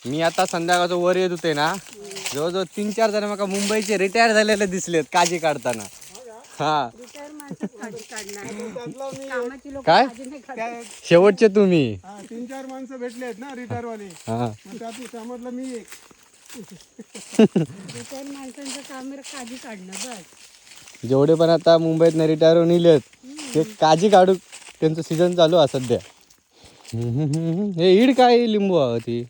मी आता संध्याकाळचं वर येत होते ना, जवळजवळ 3-4 जण मला मुंबईचे रिटायर झालेले दिसलेत काजी काढताना. हा काय शेवटचे तुम्ही 3-4 माणसं भेटले आहेत ना रिटायर वाले. हा त्यातून समजलं मी एक. रिटायर माणसांचं काम काजी काढणं बस. जेवढे पण आता मुंबईत रिटायर होऊन इलेत ते काजी काढू त्यांचं सीझन चालू आहे सध्या. हे ईड काय लिंबू आहे ती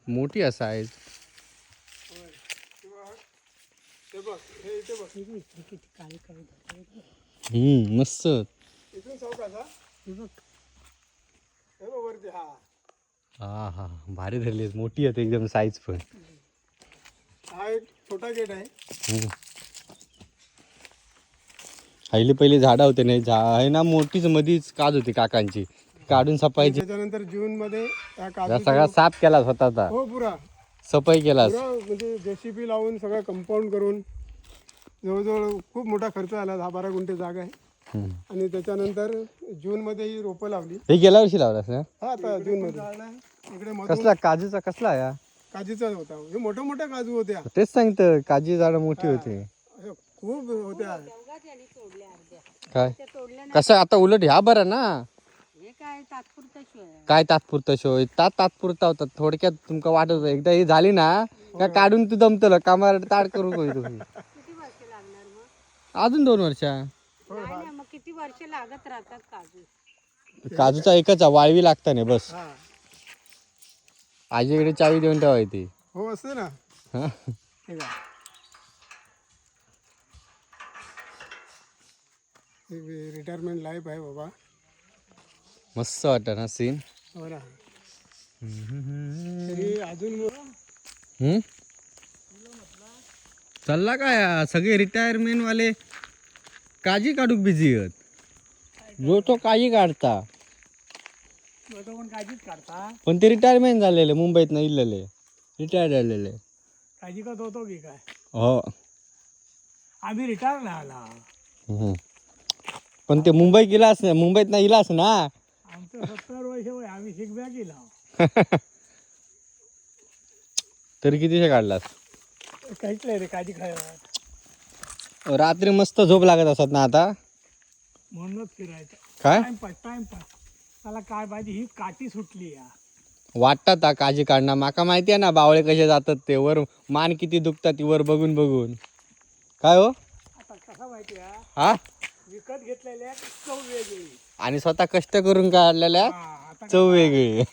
मोठी असा आहे. हे बघ हे इथे बघ. किती काळी काळी मस्त. इथून सावकाश हा. हे बघ वरती. हा हा हा भारी धरली मोठी आहे एकदम साईज पण. हा एक छोटा गेट आहे. आईले पहिले झाडं होते नाही आहे ना मोठीच मधीच काज होती काकांची काढून सफाईची. त्याच्यानंतर जून मध्ये सगळा साफ केला स्वतःचा. हो पुरा सफाई केलास. म्हणजे JCB लावून सगळं कंपाऊंड करून जवळजवळ खूप मोठा खर्च आला. 10-12 गुंठे जागा आहे. आणि त्याच्यानंतर जून मध्ये ही रोपं लावली. हे गेल्या वर्षी लावलास ना? हा आता जून मध्ये इकडे कसला काजूचा कसला या काजीचा होता. हे मोठ्या मोठ्या काजू होत्या. तेच सांगतं काजी झाडं मोठी होती. अशा खूप होत्या. काय कसं आता उलट ह्या बरं ना. हे काय तात्पुरतं शिवाय काय तात्पुरता शो तात्पुरता होता. थोडक्यात तुमका वाटत होतं एकदा ही झाली ना का काढून तू जमतलं कामाला ताड करून तुम्ही किती वर्ष लागणार मग? अजून 2 वर्ष. नाही ना, मग किती वर्ष लागत राहतात काजू. काजूचा एकच आहे, वाळवी लागता नाही बस. हा आजीकडे चावी देऊन ठेवायची. हो असते ना. हा हे का रिटायरमेंट लाईफ आहे बाबा. मस्त वाटत ना सीन. हो ना. तरी अजून चालला काय सगळे रिटायरमेंट वाले काजी काढूक बिझी आहेत. जो तो काजी काढता पण काजीच काढता. पण ते रिटायरमेंट झालेले मुंबईत नाही इल्लेले रिटायर झालेले. काजी करत होतो की काय. हो आम्ही रिटायर नाही आला. पण ते मुंबई गेलास ना मुंबईत नाही इलास ना. आमचं 70 वर्ष वय. आम्ही शिकब्या गेला. तरी कितीशे काढलास? काहीच नाही रे काजी खायला. रात्री मस्त झोप लागत असत ना आता. म्हणूनच फिरायचं. काय टाइमपास. त्याला काय पाहिजे ही काठी सुटली या. वाटतात काजी काढणं. माका माहिती आहे ना बावळे कसे जातात ते वर मान किती दुखतात ती वर बघून बघून. काय हो आता कसा माहिती आहे हा विकत घेतलेल्या चव वेगळी आणि स्वतः कष्ट करून काढलेल्या आता चव वेगळी.